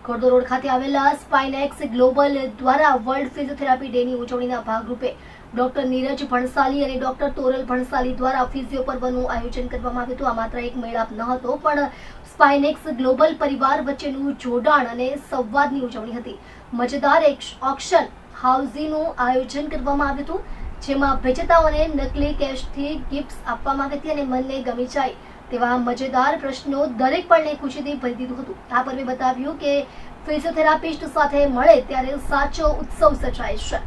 ખોડદો road ખાતે આવેલા સ્પાઇનેક્સ global દ્વારા વર્લ્ડ ફિઝિયોથેરાપી ડેની ઉજવણીના ભાગરૂપે ડોક્ટર નીરજ ભણસાલી અને ડોક્ટર તોરલ ભણસાલી દ્વારા ફિઝિયો પર્વનું આયોજન કરવામાં આવ્યું હતું. આ માત્ર એક મેળાપ ન હતો, પણ સ્પાઇનેક્સ ગ્લોબલ પરિવાર વચ્ચેનું જોડાણ અને સંવાદની ઉજવણી હતી. મજેદાર ઓક્શન હાઉઝીનું આયોજન કરવામાં આવ્યું હતું, જેમાં વિજેતાઓને નકલી કેશથી ગિફ્ટ્સ આપવામાં આવી હતી અને મનને ગમી જાય તેવા મજેદાર પ્રશ્નો દરેક પળને ખુશીથી ભરી દીધું હતું. આ પર્વે બતાવ્યું કે ફિઝિયોથેરાપિસ્ટ સાથે મળે ત્યારે સાચો ઉત્સવ સર્જાય છે.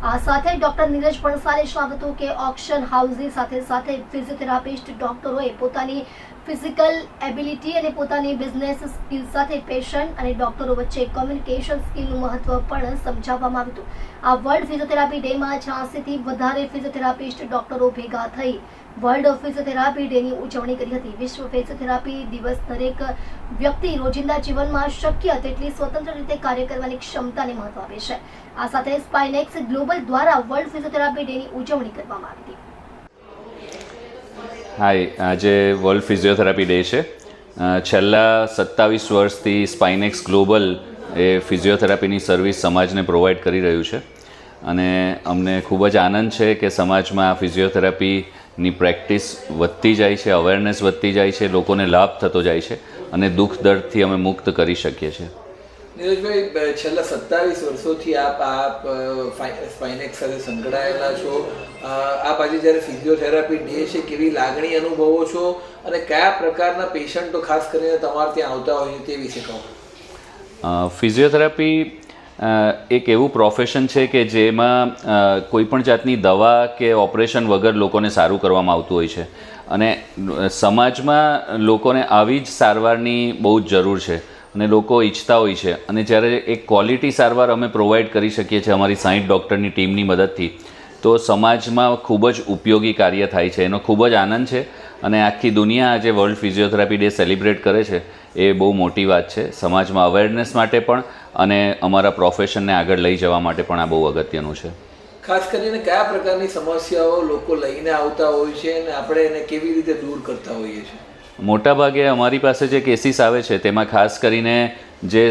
આ સાથે ડોક્ટર નીરજ ભણસાલે જણાવ્યું હતું કે ઓક્શન હાઉસની સાથે સાથે ફિઝિયોથેરાપિસ્ટ ડોક્ટરોએ પોતાની ફિઝિકલ એબિલિટી અને પોતાની બિઝનેસ સ્કિલ સાથે પેશન્ટ અને ડોક્ટરો વચ્ચે કોમ્યુનિકેશન સ્કિલનું મહત્વ પણ સમજાવવામાં આવ્યું હતું. આ વર્લ્ડ ફિઝિયોથેરાપી ડેમાં 86થી વધારે ફિઝિયોથેરાપિસ્ટ ડોક્ટરો ભેગા થઈ વર્લ્ડ ફિઝિયોથેરાપી ડેની ઉજવણી કરી હતી. વિશ્વ ફિઝિયોથેરાપી દિવસ દરેક વ્યક્તિ રોજિંદા જીવનમાં શક્ય તેટલી સ્વતંત્ર રીતે કાર્ય કરવાની ક્ષમતાને મહત્વ આપે છે. આ સાથે સ્પાઇનેક્સ ગ્લોબલ દ્વારા વર્લ્ડ ફિઝિયોથેરાપી ડેની ઉજવણી કરવામાં આવી હતી. હાય, આજે વર્લ્ડ ફિઝિયોથેરાપી ડે છે. છેલ્લા 27 વર્ષથી સ્પાઇનેક્સ ગ્લોબલ એ ફિઝિયોથેરાપીની સર્વિસ સમાજને પ્રોવાઈડ કરી રહ્યું છે અને અમને ખૂબ જ આનંદ છે કે સમાજમાં ફિઝિયોથેરાપીની પ્રેક્ટિસ વધતી જાય છે, અવેરનેસ વધતી જાય છે, લોકોને લાભ થતો જાય છે અને દુઃખ દર્દથી અમે મુક્ત કરી શકીએ છીએ. નીરજભાઈ, છેલ્લા 27 વર્ષોથી આપ સ્પાઇનેક્સ સાથે સંકળાયેલા છો. આપ આજે જ્યારે ફિઝિયોથેરાપી ડે છે, કેવી લાગણી અનુભવો છો અને કયા પ્રકારના પેશન્ટો ખાસ કરીને તમારે ત્યાં આવતા હોય તે વિશે કહો. ફિઝિયોથેરાપી એક એવું પ્રોફેશન છે કે જેમાં કોઈ પણ જાતની દવા કે ઓપરેશન વગર લોકોને સારું કરવામાં આવતું હોય છે અને સમાજમાં લોકોને આવી જ સારવારની બહુ જ જરૂર છે અને લોકો ઈચ્છતા હોય છે. અને જ્યારે એક ક્વોલિટી સારવાર અમે પ્રોવાઈડ કરી શકીએ છીએ અમારી 60 ડૉક્ટરની ટીમની મદદથી, તો સમાજમાં ખૂબ જ ઉપયોગી કાર્ય થાય છે. એનો ખૂબ જ આનંદ છે અને આખી દુનિયા આજે વર્લ્ડ ફિઝિયોથેરાપી ડે સેલિબ્રેટ કરે છે એ બહુ મોટી વાત છે. સમાજમાં અવેરનેસ માટે પણ અને અમારા પ્રોફેશનને આગળ લઈ જવા માટે પણ આ બહુ અગત્યનું છે. ખાસ કરીને કયા પ્રકારની સમસ્યાઓ લોકો લઈને આવતા હોય છે અને આપણે એને કેવી રીતે દૂર કરતા હોઈએ છીએ? મોટાભાગે અમારી પાસે જે કેસીસ આવે છે તેમાં ખાસ કરીને જે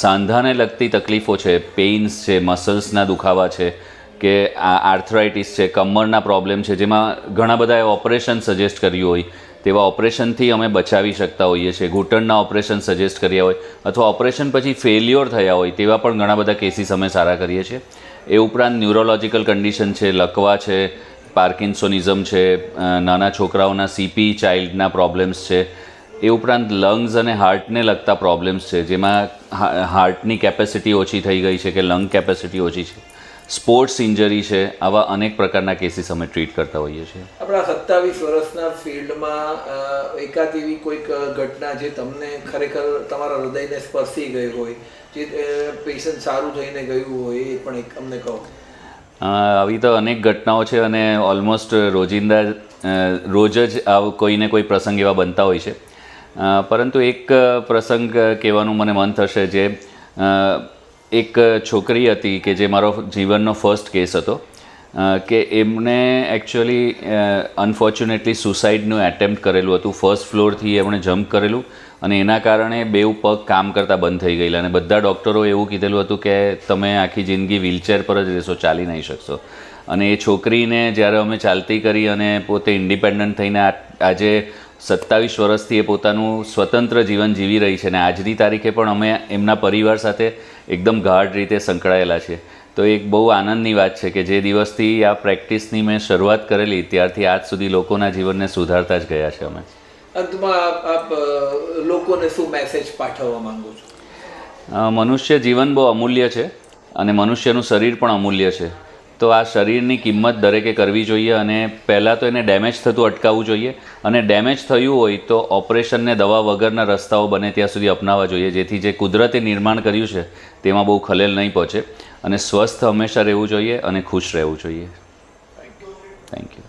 સાંધાને લગતી તકલીફો છે, પેઇન્સ છે, મસલ્સના દુખાવા છે કે આર્થરાઇટિસ છે, કમરના પ્રોબ્લેમ છે, જેમાં ઘણા બધાએ ઓપરેશન સજેસ્ટ કર્યું હોય તેવા ઓપરેશનથી અમે બચાવી શકતા હોઈએ છીએ. ઘૂંટણના ઓપરેશન સજેસ્ટ કર્યા હોય અથવા ઓપરેશન પછી ફેલ્યોર થયા હોય તેવા પણ ઘણા બધા કેસીસ અમે સારા કરીએ છીએ. એ ઉપરાંત ન્યુરોલોજિકલ કન્ડિશન છે, લકવા છે, પાર્કિન્સોનિઝમ છે, નાના છોકરાઓના CP ચાઇલ્ડના પ્રોબ્લેમ્સ છે. એ ઉપરાંત લંગ્સ અને હાર્ટને લગતા પ્રોબ્લેમ્સ છે, જેમાં હાર્ટની કેપેસિટી ઓછી થઈ ગઈ છે કે લંગ કેપેસિટી ઓછી છે, સ્પોર્ટ્સ ઇન્જરી છે. આવા અનેક પ્રકારના કેસીસ અમે ટ્રીટ કરતા હોઈએ છીએ. આપણા 27 વર્ષના ફિલ્ડમાં એકાદ એવી કોઈક ઘટના જે તમને ખરેખર તમારા હૃદયને સ્પર્શી ગઈ હોય, જે પેશન્ટ સારું થઈને ગયું હોય, એ પણ એક અમને કહો. આવી તો અનેક ઘટનાઓ છે અને ઓલમોસ્ટ રોજ જ કોઈને કોઈ પ્રસંગ એવા બનતા હોય છે. પરંતુ એક પ્રસંગ કહેવાનું મને મન થશે. જે એક છોકરી હતી કે જે મારો જીવનનો ફર્સ્ટ કેસ હતો કે એમણે એકચ્યુઅલી અનફોર્ચ્યુનેટલી સુસાઇડનું એટેમ્પ્ટ કરેલું હતું. ફર્સ્ટ ફ્લોરથી એમણે જમ્પ કરેલું અને એના કારણે બેઉ પગ કામ કરતાં બંધ થઈ ગયેલા અને બધા ડૉક્ટરોએ એવું કીધેલું હતું કે તમે આખી જિંદગી વ્હીલચેર પર જ રહેશો, ચાલી નહીં શકશો. અને એ છોકરીને જ્યારે અમે ચાલતી કરી અને પોતે ઇન્ડિપેન્ડન્ટ થઈને આજે 27 વર્ષથી એ પોતાનું સ્વતંત્ર જીવન જીવી રહી છે અને આજની તારીખે પણ અમે એમના પરિવાર સાથે એકદમ ગાઢ રીતે સંકળાયેલા છે. તો એક બહુ આનંદની વાત છે કે જે દિવસથી આ પ્રેક્ટિસની મેં શરૂઆત કરેલી ત્યારથી આજ સુધી લોકોના જીવનને સુધારતા જ ગયા છે અમે. અંતમાં આપ લોકોને શું મેસેજ પાઠવવા માંગો છો? મનુષ્ય જીવન બહુ અમૂલ્ય છે અને મનુષ્યનું શરીર પણ અમૂલ્ય છે. તો આ શરીરની કિંમત દરેકે કરવી જોઈએ અને પહેલાં તો એને ડેમેજ થતું અટકાવવું જોઈએ અને ડેમેજ થયું હોય તો ઓપરેશનને દવા વગરના રસ્તાઓ બને ત્યાં સુધી અપનાવવા જોઈએ, જેથી જે કુદરતે નિર્માણ કર્યું છે તેમાં બહુ ખલેલ નહીં પહોંચે અને સ્વસ્થ હંમેશા રહેવું જોઈએ અને ખુશ રહેવું જોઈએ. Thank you.